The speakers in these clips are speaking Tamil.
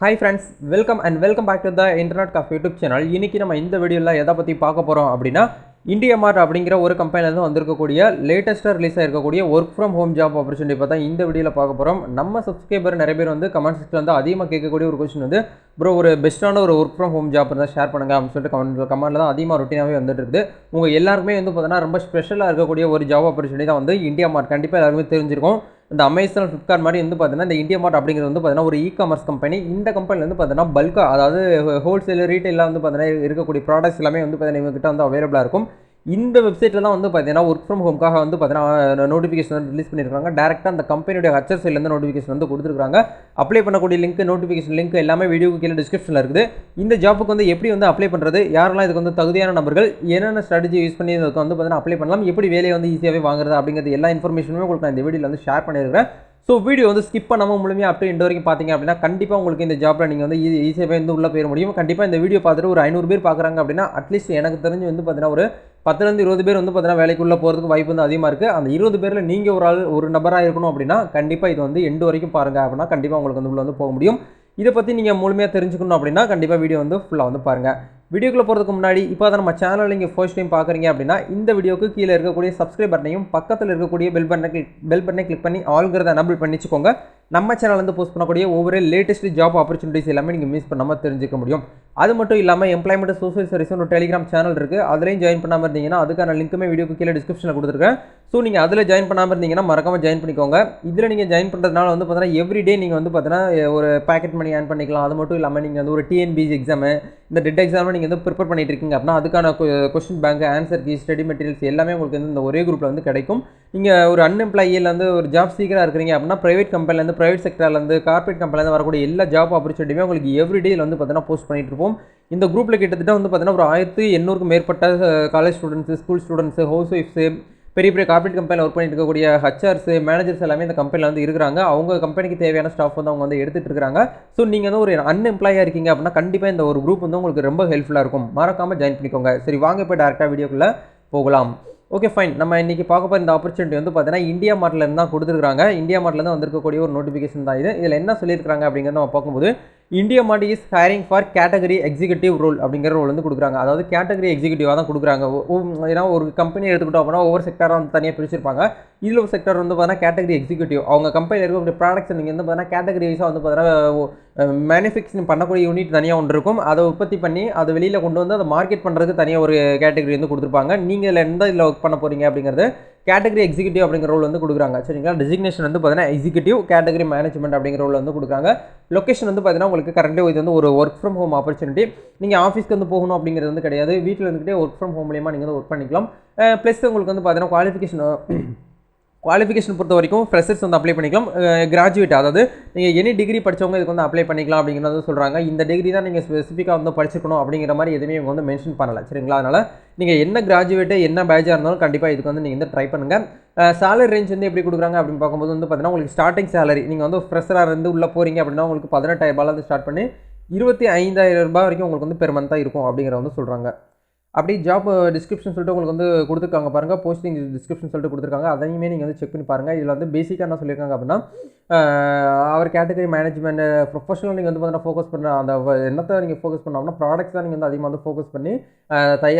Hi friends, welcome back to the Internet Cafe YouTube channel. இன்னைக்கு நம்ம இந்த வீடியோல எதை பத்தி பார்க்க போறோம் அப்படினா இந்தியா மார்ட் அப்படிங்கற ஒரு கம்பெனில இருந்து வந்திருக்கக்கூடிய லேட்டஸ்டா ரிலீஸ் ஆயிருக்கக்கூடிய work from home job opportunity பத்தி இந்த வீடியோல பார்க்க போறோம். நம்ம சப்ஸ்கிரைபர் நிறைய பேர் வந்து கமெண்ட் செக்ஷன்ல வந்து அதிகமா கேட்கக்கூடிய ஒரு क्वेश्चन வந்து bro ஒரு பெஸ்டான ஒரு வொர்க் ஃப்ரம் ஹோம் ஜாப் இருந்தா ஷேர் பண்ணுங்க அப்படி சொல்லிட்டு கமெண்ட்ல தான் அதிகமா ரொட்டீனாவே வந்துட்டு இருக்குது. உங்க எல்லாருக்குமே வந்து பார்த்தா ரொம்ப ஸ்பெஷலா இருக்கக்கூடிய ஒரு ஜாப் ஆப்பர்சூனிட்டி தான் வந்து இந்தியா மார்ட். கண்டிப்பா எல்லாருமே தெரிஞ்சிருக்கும். இந்த அமேசான் ஃபிளிப்கார்ட் மாதிரி வந்து பார்த்தீங்கன்னா இந்த இந்தியா மார்ட் அப்படிங்கிறது வந்து பார்த்தீங்கன்னா ஒரு இ-காமர்ஸ் கம்பெனி. இந்த கம்பெனில வந்து பார்த்தீங்கன்னா பல்கா அதாவது ஹோல்சேல் ரீட்டைல்லாம் வந்து பார்த்தீங்கன்னா இருக்கக்கூடிய ப்ராடக்ட்ஸ் எல்லாமே வந்து பார்த்தீங்கன்னா இவங்ககிட்ட வந்து அவைலபிளாக இருக்கும். இந்த வெப்சைட்டில் தான் வந்து பார்த்தீங்கன்னா ஒர்க் ஃப்ரம் ஹோம்காக வந்து பார்த்தீங்கன்னா நோட்டிஃபிகேஷன் வந்து ரிலீஸ் பண்ணியிருக்காங்க. டேரெக்டாக அந்த கம்பெனியோட ஹெச்ஆர் சைட்லேருந்து நோட்டிஃபிகேஷன் வந்து கொடுத்துருக்காங்க. அப்ளை பண்ணக்கூடிய லிங்க் நோட்டிஃபிகேஷன் லிங்க் எல்லாமே வீடியோக்கு கீழே டிஸ்கிரிப்ஷனில் இருக்குது. இந்த ஜாப்புக்கு வந்து எப்படி வந்து அப்ளை பண்ணுறது, யாரெல்லாம் இதுக்கு வந்து தகுதியான நபர்கள், என்னென்ன ஸ்ட்ராட்டஜி யூஸ் பண்ணி இதுக்கு வந்து பார்த்தீங்கன்னா அப்ளை பண்ணலாம், எப்படி வேலையை வந்து ஈஸியாகவே வாங்குறது அப்படிங்கிறது எல்லா இன்ஃபர்மேஷனுமே உங்களுக்கு நான் இந்த வீடியோவில் வந்து ஷேர் பண்ணியிருக்கிறேன். ஸோ வீடியோ வந்து ஸ்கிப் பண்ணாமல் முழுமையாக அப்படியே இந்த வரைக்கும் பார்த்தீங்க அப்படின்னா கண்டிப்பாக உங்களுக்கு இந்த ஜாப்பில் நீங்கள் வந்து ஈஸியாகவே வந்து உள்ளே போயிட முடியும். கண்டிப்பாக இந்த வீடியோ பார்த்துட்டு ஒரு 500 பேர் பார்க்குறாங்க அப்படின்னா அட்லீஸ்ட் எனக்கு தெரிஞ்சு வந்து பார்த்தீங்கன்னா ஒரு 10லேருந்து 20 பேர் வந்து பார்த்தீங்கன்னா வேலைக்குள்ளே போகிறதுக்கு வாய்ப்பு வந்து அதிகமாக இருக்குது. அந்த 20 பேரில் நீங்கள் ஒரு நபராக இருக்கணும் அப்படின்னா கண்டிப்பாக இது வந்து எண்டு வரைக்கும் பாருங்கள் அப்படின்னா கண்டிப்பாக உங்களுக்கு வந்து உள்ளே வந்து போக முடியும். இதை பற்றி நீங்கள் முழுமையாக தெரிஞ்சுக்கணும் அப்படின்னா கண்டிப்பாக வீடியோ வந்து ஃபுல்லாக வந்து பாருங்கள். வீடியோக்குள்ளே போகிறதுக்கு முன்னாடி இப்போ தான் நம்ம சேனல் நீங்கள் ஃபர்ஸ்ட் டைம் பார்க்குறீங்க அப்படின்னா இந்த வீடியோக்கு கீழே இருக்கக்கூடிய சப்ஸ்கிரைப் பட்டனையும் பக்கத்தில் இருக்கக்கூடிய பெல் பட்டனை கிளிக் பண்ணி ஆல்கிறத எனபிள் பண்ணி வச்சுக்கோங்க. நம்ம சேனல் வந்து போஸ்ட் பண்ணக்கூடிய ஒவ்வொரு லேட்டஸ்ட் ஜாப் ஆப்பர்ச்சுனிட்டிஸ் எல்லாமே நீங்கள் மிஸ் பண்ணாமல் தெரிஞ்சுக்க முடியும். அது மட்டும் இல்லாமல் எம்ப்ளாய்மெண்ட் சோஷியல் சர்வீஸ் ஒரு டெலிகிராம் சேனல் இருக்குது. அதுலேயும் ஜாயின் பண்ணாமல் இருந்தீங்கன்னா அதுக்கான லிங்க்குமே வீடியோக்கு கீழே டிஸ்கிரிப்ஷனில் கொடுத்துருக்கேன். ஸோ நீங்கள் அதில் ஜாயின் பண்ணாமல் இருந்தீங்கன்னா மறக்காமல் ஜாயின் பண்ணிக்கோங்க. இதில் நீங்கள் ஜாயின் பண்ணுறதுனால வந்து பார்த்தீங்கன்னா எவ்ரிடே நீங்கள் வந்து பார்த்தீங்கன்னா ஒரு பேக்கெட் மணி ஏர்ன் பண்ணிக்கலாம். அது மட்டும் இல்லாமல் நீங்கள் வந்து ஒரு டிஎன்பிசி எக்ஸாமு இந்த டெட் எக்ஸாமில் நீங்கள் வந்து ப்ரிப்பேர் பண்ணிட்டு இருக்கீங்க அப்படின்னா அதுக்கான question bank, answer key, study materials எல்லாமே உங்களுக்கு வந்து இந்த ஒரே குரூப்பில் வந்து கிடைக்கும். நீங்கள் ஒரு அன்எம்ப்ளாயில் வந்து ஒரு ஜாப் சீக்கராக இருக்கிறீங்க அப்படின்னா ப்ரைவேட் கம்பெனிலேருந்து, ப்ரைவேட் செக்டர்லேருந்து, கார்பரேட் கம்பெனிலேருந்து வரக்கூடிய எல்லா ஜாப் ஆப்பர்ச்சுனிட்டியுமே உங்களுக்கு எவ்ரிடேயில் வந்து பார்த்தீங்கன்னா போஸ்ட் பண்ணிட்டு இருப்போம். இந்த குரூப்பில் கிட்டத்தட்ட வந்து பார்த்தீங்கன்னா ஒரு 1800க்கும் மேற்பட்ட college students, school students, house wives, பெரிய பெரிய கார்பரேட் கம்பெனியில் ஒர்க் பண்ணிட்டு இருக்கக்கூடிய ஹச்ஆர்ஸு, மேனேஜர்ஸ் எல்லாமே இந்த கம்பெனியில் வந்து இருக்கிறாங்க. அவங்க கம்பெனிக்கு தேவையான ஸ்டாஃப் வந்து அவங்க வந்து எடுத்துகிட்டு இருக்காங்க. ஸோ நீங்கள் வந்து ஒரு அன்எம்ப்ளாயாக இருக்கீங்க அப்படின்னா கண்டிப்பாக இந்த ஒரு குரூப் வந்து உங்களுக்கு ரொம்ப ஹெல்ப்ஃபுல்லாக இருக்கும். மறக்காமல் ஜாயின் பண்ணிக்கோங்க. சரி, வாங்க போய் டேரெக்டாக வீடியோக்குள்ளே போகலாம். Okay fine. நம்ம இன்றைக்கி பார்க்க போகிற இந்த ஆப்பர்ச்சுனிட்டி வந்து பார்த்தீங்கன்னா இந்தியா மார்ட்லேருந்து தான் கொடுத்துருக்காங்க. இந்தியா மார்ட்லேருந்து வந்திருக்கக்கூடிய ஒரு நோட்டிஃபிகேஷன் தான் இது. இதில் என்ன சொல்லியிருக்காங்க அப்படிங்கிறத நம்ம பார்க்கும்போது IndiaMART is hiring for category executive role அப்படிங்கிற ரோல் வந்து கொடுக்குறாங்க. அதாவது கேட்டகரி எக்ஸிக்யூட்டிவாக தான் கொடுக்குறாங்க. ஏன்னா ஒரு கம்பெனி எடுத்துக்கிட்டோம் அப்படின்னா ஒவ்வொரு செக்டராக வந்து தனியாக பிரிச்சிருப்பாங்க. இதில் ஒரு செக்டர் வந்து பார்த்தீங்கன்னா கேட்டகரி எக்ஸிக்யூட்டிவ். அவங்க கம்பெனியில் இருக்கக்கூடிய ப்ராடக்ட்ஸ் நீங்கள் வந்து பார்த்தீங்கன்னா கேட்டகரி வைஸாக வந்து பார்த்தீங்கன்னா மேனுஃபேக்சரிங் பண்ணக்கூடிய யூனிட் தனியாக ஒன்று இருக்கும். அதை உற்பத்தி பண்ணி அதை வெளியில் கொண்டு வந்து அதை மார்க்கெட் பண்ணுறதுக்கு தனியாக ஒரு கேட்டகரி வந்து கொடுத்துருப்பாங்க. நீங்கள் இதில் எந்த இதில் ஒர்க் பண்ண போகிறீங்க அப்படிங்கிறது கேட்டகரி எக்ஸிக்யூட்டிவ் அப்படிங்கிற ரோல் வந்து கொடுக்குறாங்க. சரிங்களா? டெசிக்னேஷன் வந்து பார்த்தீங்கன்னா எக்ஸிக்யூட்டிவ் கேட்டகரி மேனேஜ்மெண்ட் அப்படிங்கிற ரோல் வந்து கொடுக்குறாங்க. லொக்கேஷன் வந்து பார்த்தீங்கன்னா உங்களுக்கு கரண்ட்லி இது வந்து ஒரு ஒர்க் ஃப்ரம் ஹோம் ஆப்பர்ச்சுனிட்டி. நீங்கள் ஆஃபீஸ்க்கு வந்து போகணும் அப்படிங்கிறது வந்து கிடையாது. வீட்டில் இருந்துகிட்டே ஒர்க் ஃப்ரம் ஹோம் மூலியமாக நீங்கள் வந்து ஒர்க் பண்ணிக்கலாம். ப்ளஸ் உங்களுக்கு வந்து பார்த்தீங்கன்னா குவாலிஃபிகேஷன் பொறுத்த வரைக்கும் ஃப்ரெஷர்ஸ் வந்து அப்ளை பண்ணிக்கலாம். கிராஜுவேட் அதாவது நீங்கள் எனி டிகிரி படித்தவங்க இதுக்கு வந்து அப்ளை பண்ணிக்கலாம் அப்படிங்கிறது சொல்கிறாங்க. இந்த டிகிரி தான் நீங்கள் ஸ்பெசிஃபிக்காக வந்து படிச்சிருக்கணும் அப்படிங்கிற மாதிரி எதுவுமே இவங்க வந்து மென்ஷன் பண்ணலை. சரிங்களா? அதனால் நீங்கள் என்ன கிராஜுவேட்டு என்ன பேட்சாக இருந்தாலும் கண்டிப்பாக இதுக்கு வந்து நீங்கள் வந்து ட்ரை பண்ணுங்கள். சேலரி ரேஞ்ச் வந்து எப்படி கொடுக்குறாங்க அப்படின்னு பார்க்கும்போது வந்து பார்த்தீங்கன்னா உங்களுக்கு ஸ்டார்டிங் சேலரி நீங்கள் வந்து ஃப்ரெஷராக இருந்து உள்ளே போகிறீங்க அப்படின்னா உங்களுக்கு 18,000 ஸ்டார்ட் பண்ணி 25,000 வரைக்கும் உங்களுக்கு வந்து பெர் மந்த்தாக இருக்கும் அப்படிங்கிற வந்து சொல்கிறாங்க. அப்படி ஜாப் டிஸ்கிரிப்ஷன் சொல்லிட்டு உங்களுக்கு வந்து கொடுத்துருக்காங்க பாருங்கள். போஸ்டிங் டிஸ்கிரிப்ஷன் சொல்லிட்டு கொடுத்துருக்காங்க. அதையுமே நீங்கள் வந்து செக் பண்ணி பாருங்கள். இதில் வந்து பேசிக்காக என்ன சொல்லியிருக்காங்க அப்படின்னா அவர் கேட்டகரி மேனேஜ்மெண்ட் ப்ரொஃபஷனல் நீங்கள் வந்து பார்த்தீங்கன்னா ஃபோக்கஸ் பண்ணுற அந்த என்னத்தை நீங்கள் ஃபோக்கஸ் பண்ணோம்னா ப்ராடக்ட்ஸ் தான் நீங்கள் வந்து அதிகமாக வந்து ஃபோக்கஸ் பண்ணி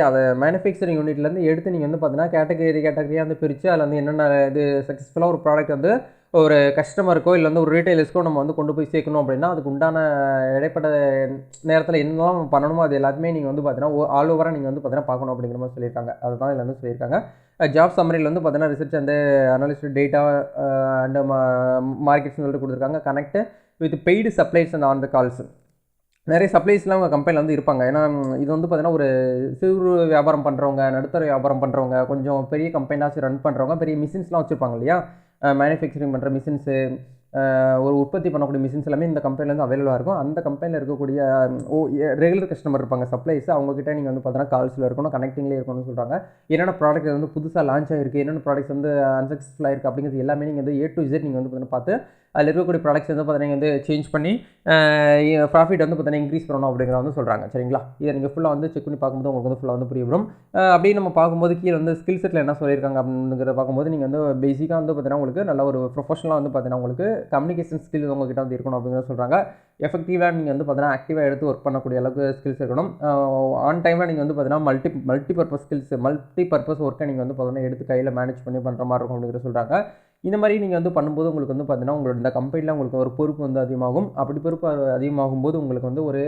அதை மேனுஃபேக்சரிங் யூனிட்லேருந்து எடுத்து நீங்கள் வந்து பார்த்தீங்கன்னா கேட்டகரியாக வந்து பிரித்து அதில் வந்து என்னென்ன இது சக்ஸஸ்ஃபுல்லாக ஒரு ப்ராடக்ட் வந்து ஒரு கஸ்டமருக்கோ இல்லை வந்து ஒரு ரீட்டைலர்ஸ்க்கோ நம்ம வந்து கொண்டு போய் சேர்க்கணும் அப்படின்னா அதுக்கு உண்டான இடைப்பட்ட நேரத்தில் என்னெல்லாம் பண்ணணுமோ அது எல்லாத்தையுமே நீங்கள் வந்து பார்த்தீங்கன்னா ஆல் ஓவராக நீங்கள் வந்து பார்த்தீங்கன்னா பார்க்கணும் அப்படிங்கிற மாதிரி சொல்லியிருக்காங்க. அதுதான் இதில் வந்து சொல்லியிருக்காங்க. ஜாப் சம்மரியில் வந்து பார்த்தீங்கன்னா research and analysis data and மார்க்கெட்ஸ்னு சொல்லிட்டு கொடுத்துருக்காங்க. Connect with paid supplies and on the calls. நிறைய சப்ளைஸ்லாம் உங்கள் கம்பெனியில் வந்து இருப்பாங்க. ஏன்னா இது வந்து பார்த்தீங்கன்னா ஒரு சிறு வியாபாரம் பண்ணுறவங்க, நடுத்தர வியாபாரம் பண்ணுறவங்க, கொஞ்சம் பெரிய கம்பெனியாச்சும் ரன் பண்ணுறவங்க, பெரிய மிஷின்ஸ்லாம் வச்சுருப்பாங்க இல்லையா? மேனுஃபேக்சரிங் பண்ணுற மிஷின்ஸு, ஒரு உற்பத்தி பண்ணக்கூடிய மிஷின்ஸ் எல்லாமே இந்த கம்பெனிலேருந்து அவைலபிளாக இருக்கும். அந்த கம்பெனியில் இருக்கக்கூடிய ரெகுலர் கஸ்டமர் இருப்பாங்க, சப்ளைஸ். அவங்ககிட்ட நீங்கள் வந்து பார்த்தீங்கன்னா கால்ஸில் இருக்கணும், கனெக்டிங்லேயே இருக்கணும்னு சொல்கிறாங்க. என்னென்ன ப்ராடக்ட் வந்து புதுசாக லான்ச் ஆகிருக்கு, என்னென்ன ப்ராடக்ட்ஸ் வந்து அன்சக்ஸஸ்ஃபுல்லாக இருக்குது அப்படிங்கிறது எல்லாமே நீங்கள் வந்து A to Z நீங்கள் வந்து பார்த்தீங்கன்னா பார்த்து அதில் இருக்கக்கூடிய ப்ராடக்ட்ஸ் வந்து பார்த்தீங்கன்னா வந்து சேஞ்ச் பண்ணி ப்ராஃபிட் வந்து பார்த்தீங்கன்னா இன்க்ரீஸ் பண்ணணும் அப்படிங்கிற வந்து சொல்கிறாங்க. சரிங்களா, இதை நீங்கள் ஃபுல்லாக வந்து செக் பண்ணி பார்க்கும்போது உங்களுக்கு வந்து ஃபுல்லாக வந்து புரிய வரும். அப்படியே நம்ம பார்க்கும்போது கீழே வந்து ஸ்கில் செட்டில் என்ன சொல்லியிருக்காங்க அப்படிங்கிறத பார்க்கும்போது நீங்கள் வந்து பேசிக்காக வந்து பார்த்தீங்கன்னா உங்களுக்கு நல்ல ஒரு ப்ரொஃபஷனலாக வந்து பார்த்தீங்கன்னா உங்களுக்கு கம்யூனிகேஷன் ஸ்கில் உங்ககிட்ட வந்து இருக்கணும் அப்படிங்கிற சொல்கிறாங்க. எஃபெக்டிவாக நீங்கள் வந்து பார்த்தீங்கன்னா ஆக்டிவாக எடுத்து ஒர்க் பண்ணக்கூடிய அளவுக்கு ஸ்கில்ஸ் இருக்கணும். ஆன் டைமில் நீங்கள் வந்து பார்த்தீங்கன்னா multi purpose skills multi purpose ஒர்க்கை நீங்கள் வந்து பார்த்தீங்கன்னா எடுத்து கையில் மேனேஜ் பண்ணி பண்ணுற மாதிரி இருக்கும் அப்படிங்கிற சொல்கிறாங்க. இந்த மாதிரி நீங்கள் வந்து பண்ணும்போது உங்களுக்கு வந்து பார்த்தீங்கன்னா உங்களோட இந்த கம்பெனியில் உங்களுக்கு ஒரு பொறுப்பு வந்து அதிகமாகும். அப்படி பொறுப்பு அதிகமாகும் போது உங்களுக்கு வந்து ஒரு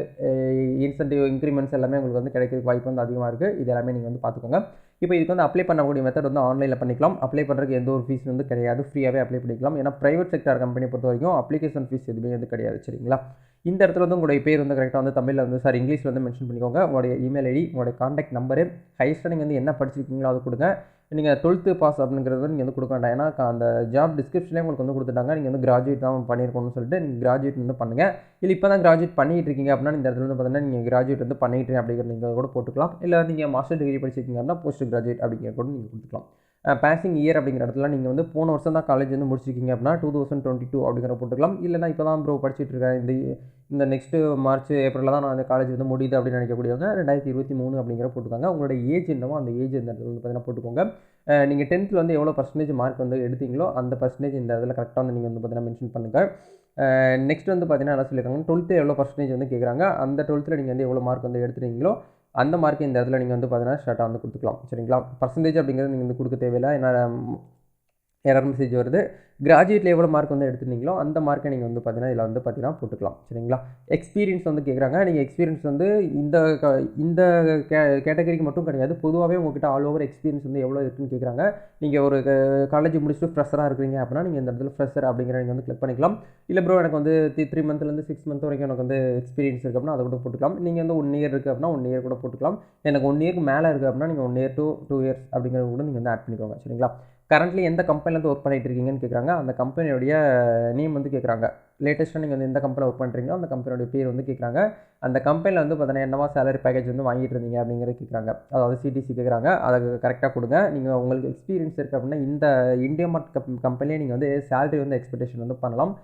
இன்சென்டிவ் இன்க்ரிமெண்ட்ஸ் எல்லாமே உங்களுக்கு வந்து கிடைக்கிறதுக்கு வாய்ப்பு வந்து அதிகமாக இருக்குது. இது எல்லாமே நீங்கள் வந்து பார்த்துக்கோங்க. இப்போ இதுக்கு வந்து அப்ளை பண்ணக்கூடிய மெத்தட் வந்து ஆன்லைனில் பண்ணிக்கலாம். அப்ளை பண்ணுறதுக்கு எந்த ஒரு ஃபீஸ் வந்து கிடையாது, ஃப்ரீயாகவே அப்ளை பண்ணிக்கலாம். ஏன்னா ப்ரைவேட் செக்டார் கம்பெனியை பொறுத்த வரைக்கும் அப்ளிகேஷன் ஃபீஸ் எதுவுமே வந்து கிடையாது. சரிங்களா, இந்த இடத்துல வந்து உங்களுடைய பேர் வந்து கரெக்டாக வந்து தமிழில் வந்து இங்கிலீஷில் வந்து மென்ஷன் பண்ணிக்கோங்க. உங்களுடைய இமெயில் ஐடி, உங்களுடைய காண்டாக்ட் நம்பரு, ஹையஸ்ட்டாக நீங்கள் வந்து என்ன படிச்சிருக்கீங்களோ அது கொடுங்க. நீங்கள் 12th பாஸ் அப்படிங்கிறது நீங்கள் வந்து கொடுக்க வேண்டாம். ஏன்னா அந்த ஜாப் டிஸ்கிரிப்ஷனே உங்களுக்கு வந்து கொடுத்துட்டாங்க. நீங்கள் வந்து கிராஜுவேட் தான் பண்ணியிருக்கணும்னு சொல்லிட்டு நீங்கள் கிராஜுவேட் வந்து பண்ணுங்கள். இல்லை இப்போ தான் கிராஜுவேட் பண்ணிட்டு இருக்கீங்க அப்படின்னா இந்த இடத்துல வந்து பார்த்தீங்கன்னா நீங்கள் கிராஜுவேட் வந்து பண்ணிட்டு அப்படிங்கிற நீங்கள் கூட போட்டுக்கலாம். இல்லை நீங்கள் மாஸ்டர் டிகிரி படிச்சிருக்கீங்க அப்படின்னா போஸ்ட் கிராஜுவேட் அப்படிங்கிற கூட நீங்கள் கொடுத்துக்கலாம். பாசிங் இயர் அப்படிங்கிற இடத்துல நீங்கள் வந்து போன வருஷம் தான் காலேஜ் வந்து முடிச்சிருக்கீங்க அப்படின்னா 2022 அப்படிங்கிற போட்டுக்கலாம். இல்லைனா இப்போ தான் ப்ரோ படிச்சுட்டு இருக்கேன், இந்த நெக்ஸ்ட்டு மார்ச் ஏப்ரலில் தான் நான் அந்த காலேஜ் வந்து முடியுது அப்படின்னு நினைக்கக்கூடியவங்க 2023 அப்படிங்கிற போட்டுக்காங்க. உங்களோட ஏஜ் என்னவோ அந்த ஏஜ் இந்த இடத்துல வந்து பார்த்தீங்கன்னா போட்டுக்கோங்க. நீங்கள் 10th வந்து எவ்வளோ பர்சன்டேஜ் மார்க் வந்து எடுத்தீங்களோ அந்த பர்சன்டேஜ் இந்த இதில் கரெக்டாக வந்து நீங்கள் வந்து பார்த்தீங்கன்னா மென்ஷன் பண்ணுங்கள். நெக்ஸ்ட் வந்து பார்த்தீங்கன்னா என்ன சொல்லியிருக்காங்க, 12th எவ்வளோ பர்சன்டேஜ் வந்து கேட்குறாங்க. அந்த 12th நீங்கள் வந்து எவ்வளோ மார்க் வந்து எடுத்துட்டீங்களோ அந்த மார்க் இந்த இடத்துல நீங்கள் வந்து பார்த்தீங்கன்னா ஷார்ட்டாக வந்து கொடுத்துக்கலாம். சரிங்களா, பர்சன்டேஜ் அப்படிங்கிறது நீங்கள் வந்து கொடுக்க தேவையில்லை. ஏன்னா எரர் மெசேஜ் வருது. கிராஜுவேட்டில் எவ்வளோ மார்க் வந்து எடுத்துருந்தீங்களோ அந்த மார்க்கை நீங்கள் வந்து பார்த்தீங்கன்னா இதில் வந்து பார்த்தீங்கன்னா போட்டுக்கலாம். சரிங்களா, எக்ஸ்பீரியன்ஸ் வந்து கேட்குறாங்க. நீங்கள் எக்ஸ்பீரியன்ஸ் வந்து இந்த கேட்டகரிக்கு மட்டும் கிடையாது, பொதுவாகவே உங்கள்கிட்ட ஆல் ஓவர் எக்ஸ்பீரியன்ஸ் வந்து எவ்வளோ இருக்குன்னு கேட்குறாங்க. நீங்கள் ஒரு காலேஜ் முடிச்சுட்டு ஃப்ரெஷராக இருக்கிறீங்க அப்படின்னா நீங்கள் இந்த இடத்துல ஃப்ரெஷர் அப்படிங்கிற நீங்கள் வந்து கிளிக் பண்ணிக்கலாம். இல்லை ப்ரோ எனக்கு வந்து 3 மந்த்லேருந்து 6 மந்த் வரைக்கும் எனக்கு வந்து எக்ஸ்பீரியன்ஸ் இருக்குது அப்படின்னா அதை கூட போட்டுக்கலாம். நீங்கள் வந்து 1 இயர் இருக்குது அப்படின்னா 1 இயர் கூட போட்டுக்கலாம். எனக்கு 1 இயருக்கு மேலே இருக்குது அப்படின்னா நீங்கள் 1 இயர் to 2 இயர்ஸ் அப்படிங்கிறது கூட நீங்கள் வந்து ஆட் பண்ணிக்கோங்க. சரிங்களா, கரண்ட்லி எந்த கம்பெனியில் வந்து ஒர்க் பண்ணிட்டு இருக்கீங்கன்னு கேட்குறாங்க. அந்த கம்பெனியோடைய நேம் வந்து கேட்குறாங்க. லேட்டஸ்ட்டாக நீங்கள் வந்து எந்த கம்பெனியில் ஒர்க் பண்ணுறீங்களோ அந்த கம்பெனியோட பேர் வந்து கேட்குறாங்க. அந்த கம்பெனியில் வந்து பார்த்தீங்கன்னா என்னவா சேலரி பேக்கேஜ் வந்து வாங்கிட்டு இருந்தீங்க அப்படிங்கிறது கேட்குறாங்க. அதாவது சிடிசி கேட்குறாங்க. அதை கரெக்டாக கொடுங்க. நீங்கள் உங்களுக்கு எக்ஸ்பீரியன்ஸ் இருக்குது அப்படின்னா இந்த இந்தியா மார்ட் கம்பெனிலே நீங்கள் வந்து சேலரி வந்து எக்ஸ்பெக்டேஷன் வந்து பண்ணலாம்.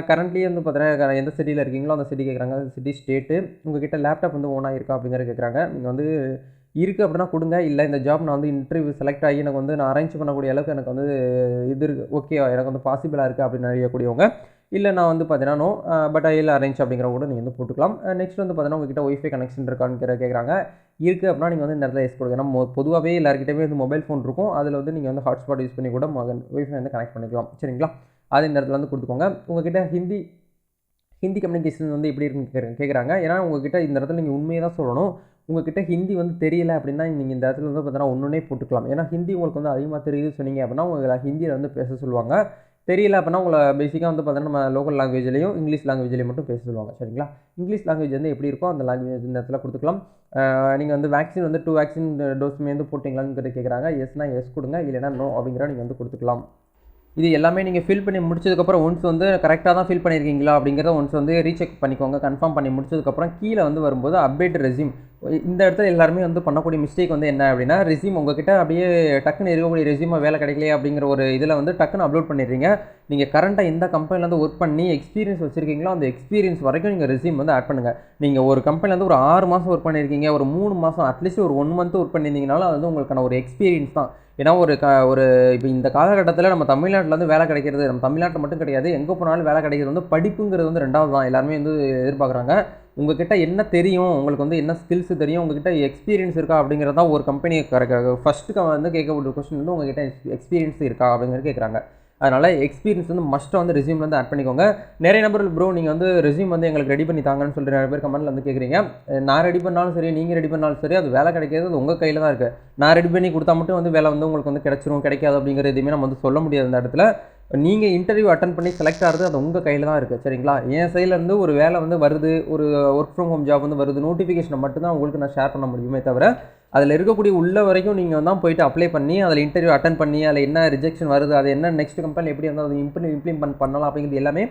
கரண்ட்லி வந்து பார்த்தீங்கன்னா எந்த சிட்டியில் இருக்கீங்களோ அந்த சிட்டி கேட்குறாங்க, சிட்டி ஸ்டேட்டு. உங்கள்கிட்ட லேப்டாப் வந்து ஓனாக இருக்கா அப்படிங்கிறது கேட்குறாங்க. நீங்கள் வந்து இருக்குது அப்படின்னா கொடுங்க. இல்லை இந்த ஜாப் நான் வந்து இன்டர்வியூ செலக்ட் ஆகி எனக்கு வந்து நான் அரேஞ்ச் பண்ணக்கூடிய அளவுக்கு எனக்கு வந்து இது இருக்குது, ஓகே எனக்கு வந்து பாசிபிளாக இருக்குது அப்படின்னு நினைக்கக்கூடியவங்க. இல்லை நான் வந்து பார்த்தீங்கன்னா no but I will arrange அப்படிங்கிற கூட நீங்கள் வந்து போட்டுக்கலாம். நெக்ஸ்ட் வந்து பார்த்தீங்கன்னா உங்ககிட்ட ஒய்ஃபை கனெக்ஷன் இருக்கான்னு கேட்குறாங்க. இருக்குது அப்படின்னா நீங்கள் வந்து இந்த இடத்துல எஸ் கொடுங்க. ஏன்னா பொதுவாகவே எல்லாருக்கிட்டே வந்து மொபைல் ஃபோன் இருக்கும். அதில் வந்து நீங்கள் வந்து ஹாட்ஸ்பாட் யூஸ் பண்ணி கூட ஒய்ஃபை வந்து கனெக்ட் பண்ணிக்கலாம். சரிங்களா, அது இந்த இடத்துல வந்து கொடுத்துக்கோங்க. உங்ககிட்ட ஹிந்தி கம்யூனிகேஷன் வந்து எப்படி இருக்குன்னு கேட்குறாங்க. ஏன்னா உங்ககிட்ட இந்த இடத்துல நீங்கள் உண்மையை தான் சொல்லணும். உங்ககிட்ட ஹிந்தி வந்து தெரியல அப்படின்னா நீங்கள் இந்த இடத்துல வந்து பார்த்தீங்கன்னா ஒன்றுனே போட்டுக்கலாம். ஏன்னா ஹிந்தி உங்களுக்கு வந்து அதிகமாக தெரியுது சொன்னீங்க அப்படின்னா உங்களை ஹிந்தியில் வந்து பேச சொல்லுவாங்க. தெரியல அப்படின்னா உங்களை பேசிக்காக வந்து பார்த்தீங்கன்னா நம்ம லோக்கல் லாங்குவேஜ்லேயும் இங்கிலீஷ் லாங்குவேஜ்லேயும் மட்டும் பேச சொல்லுவாங்க. சரிங்களா, இங்கிலீஷ் லாங்குவேஜ் வந்து எப்படி இருக்கோ அந்த லாங்குவேஜ் இந்த இடத்துல கொடுத்துக்கலாம். நீங்கள் வந்து வேக்சின் வந்து 2 வேக்சின் டோஸுமே வந்து போட்டிங்களான்னு கேட்குறாங்க. எஸ்னா எஸ் கொடுங்க, இல்லைனா நோ அப்படிங்கிற நீங்கள் வந்து கொடுத்துக்கலாம். இது எல்லாமே நீங்கள் ஃபில் பண்ணி முடிச்சதுக்கப்புறம் ஒன்ஸ் வந்து கரெக்டாக தான் ஃபில் பண்ணியிருக்கீங்களா அப்படிங்கிறத ஒன்ஸ் வந்து ரீசெக் பண்ணிக்கோங்க. கன்ஃபார்ம் பண்ணி முடிச்சதுக்கப்புறம் கீழே வந்து வரும்போது அப்டேட் ரெஸ்யூம். இந்த இடத்துல எல்லாருமே வந்து பண்ணக்கூடிய மிஸ்டேக் வந்து என்ன அப்படின்னா, ரெஸ்யூம் உங்ககிட்ட அப்படியே டக்குன்னு இருக்கக்கூடிய ரெஸ்யூமை வேலை கிடைக்கலையே அப்படிங்கிற ஒரு இதில் வந்து டக்குன்னு அப்லோட் பண்ணிடுறீங்க. நீங்கள் கரண்ட்டாக எந்த கம்பெனியில் வந்து ஒர்க் பண்ணி எக்ஸ்பீரியன்ஸ் வச்சுருக்கீங்களோ அந்த எக்ஸ்பீரியன்ஸ் வரைக்கும் நீங்கள் ரெஸ்யூம் வந்து ஆட் பண்ணுங்கள். நீங்கள் ஒரு கம்பெனியில் வந்து ஒரு 6 மாதம் ஒர்க் பண்ணியிருக்கீங்க, ஒரு 3 மாதம் அட்லீஸ்ட் ஒரு 1 மந்த் ஒர்க் பண்ணியிருந்தீங்கனாலும் அது வந்து உங்களுக்கான ஒரு எக்ஸ்பீரியன்ஸ் தான். ஏன்னா ஒரு இப்போ இந்த காலகட்டத்தில் நம்ம தமிழ்நாட்டில் வந்து வேலை கிடைக்கிறது, நம்ம தமிழ்நாட்டில் மட்டும் கிடையாது, எங்கே போனாலும் வேலை கிடைக்கிறது வந்து படிப்புங்கிறது வந்து 2வது தான் எல்லாருமே வந்து எதிர்பார்க்குறாங்க. உங்ககிட்ட என்ன தெரியும், உங்களுக்கு வந்து என்ன ஸ்கில்ஸ் தெரியும், உங்ககிட்ட எக்ஸ்பீரியன்ஸ் இருக்கா அப்படிங்கிறது தான் ஒரு கம்பெனி ஃபஸ்ட்டு வந்து கேட்கக்கூடிய கொஸ்டின் வந்து உங்ககிட்ட எக்ஸ்பீரியன்ஸ் இருக்கா அப்படிங்கிறது கேட்குறாங்க. அதனால் எக்ஸ்பீரியன்ஸ் வந்து மஸ்ட்டாக வந்து ரெஸ்யூம் வந்து ஆட் பண்ணிக்கோங்க. நிறைய நபர்கள் ப்ரோ நீங்கள் வந்து ரெஸ்யூம் வந்து எங்களுக்கு ரெடி பண்ணி தாங்கன்னு சொல்லிட்டு நிறைய பேர் கமெண்ட்டில் வந்து கேட்குறீங்க. நான் ரெடி பண்ணாலும் சரி, நீங்கள் ரெடி பண்ணாலும் சரி, அது வேலை கிடைக்கிறது அது உங்கள் கையில் தான் இருக்குது. நான் ரெடி பண்ணி கொடுத்தா மட்டும் வந்து வேலை வந்து உங்களுக்கு வந்து கிடைச்சிரும் கிடைக்காது அப்படிங்கிற எதுவுமே நம்ம வந்து சொல்ல முடியாது. அந்த இடத்துல நீங்கள் இன்டர்வியூ அட்டன் பண்ணி செலக்ட் ஆகிறது அது உங்கள் கையில் தான் இருக்குது. சரிங்களா, என் சைட்லேருந்து ஒரு வேலை வந்து வருது, ஒரு ஒர்க் ஃப்ரம் ஹோம் ஜாப் வந்து வருது, நோட்டிஃபிகேஷனை மட்டும்தான் உங்களுக்கு நான் ஷேர் பண்ண முடியுமே தவிர அதில் இருக்கக்கூடிய உள்ள வரைக்கும் நீங்கள் தான் போயிட்டு அப்ளை பண்ணி அதில் இன்டர்வியூ அட்டன் பண்ணி அதில் என்ன ரிஜெக்ஷன் வருது, அது என்ன நெக்ஸ்ட் கம்பெனியில் எப்படி வந்து அதை இம்ப்ளிமெண்ட் பண்ணலாம் அப்படிங்கிறது எல்லாமே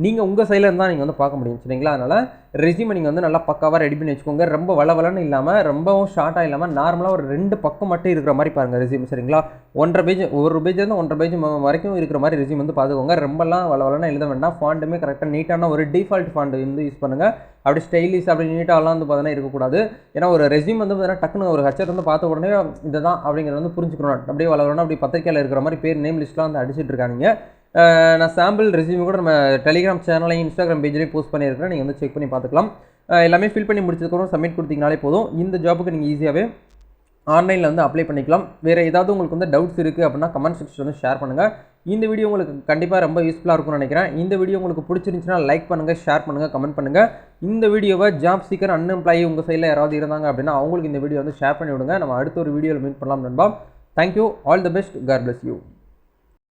நீங்கள் உங்கள் சைடில் இருந்தால் நீங்கள் வந்து பார்க்க முடியும் சரிங்களா. அதனால் ரெஸ்யூமை நீங்கள் வந்து நல்லா பக்காவாக ரெடி பண்ணி வச்சுக்கோங்க. ரொம்ப வளவலன்னு இல்லாமல் ரொம்பவும் ஷார்ட்டாக இல்லாமல் நார்மலாக ஒரு 2 பக்கம் மட்டும் இருக்கிற மாதிரி பாருங்கள் ரெஸ்யூம் சரிங்களா. 1.5 பேஜ் ஒரு பேஜ்லேருந்து 1.5 பேஜ் வரைக்கும் இருக்கிற மாதிரி ரெஸ்யூம் வந்து பார்த்துக்கோங்க. ரொம்பலாம் வளவலன்னு எழுத வேண்டாம். ஃபாண்ட்டுமே கரெக்டாக நீட்டான ஒரு டிஃபால்ட் ஃபாண்ட் வந்து யூஸ் பண்ணுங்கள். அப்படி ஸ்டைலிஷ் அப்படி நீட்டாலாம் வந்து பார்த்தீங்கன்னா இருக்கக்கூடாது. ஏன்னா ஒரு ரெஸ்யூம் வந்து பார்த்தீங்கன்னா டக்குன்னு ஒரு ஹச்சர் வந்து பார்த்த உடனே இதுதான் அப்படிங்கிறது வந்து புரிஞ்சுக்கணும். அப்படியே வளவலன்னா அப்படி பத்திரிக்கையில் இருக்கிற மாதிரி பேர் நேம் லிஸ்ட்லாம் வந்து அடிச்சிட்டு இருக்காங்க. நான் சாம்பிள் ரெஸ்யூம் கூட நம்ம டெலிகிராம் சேனலையும் இன்ஸ்டாகிராம் பேஜ்லேயும் போஸ்ட் பண்ணியிருக்கிறேன். நீங்கள் வந்து செக் பண்ணி பார்த்துக்கலாம். எல்லாமே ஃபில் பண்ணி முடிச்சதுக்கப்புறம் சப்மிட் கொடுத்தீங்கனாலே போதும். இந்த ஜாப்புக்கு நீங்கள் ஈஸியாகவே ஆன்லைனில் வந்து அப்ளை பண்ணிக்கலாம். வேறு ஏதாவது உங்களுக்கு வந்து டவுட்ஸ் இருக்குது அப்படின்னா கமெண்ட் செக்ஷன் வந்து ஷேர் பண்ணுங்கள். இந்த வீடியோ உங்களுக்கு கண்டிப்பாக ரொம்ப யூஸ்ஃபுல்லாக இருக்கும்னு நினைக்கிறேன். இந்த வீடியோ உங்களுக்கு பிடிச்சிருந்துச்சுன்னா லைக் பண்ணுங்கள், ஷேர் பண்ணுங்கள், கமெண்ட் பண்ணுங்கள். இந்த வீடியோவை ஜாப் சீக்கர் அன்எம்ப்ளாயி உங்கள் சைடில் யாராவது இருந்தாங்க அப்படின்னா அவங்களுக்கு இந்த வீடியோ வந்து ஷேர் பண்ணி விடுங்க. நம்ம அடுத்த ஒரு வீடியோவில் மீட் பண்ணலாம் நண்பா. Thank you. All the best. God bless you.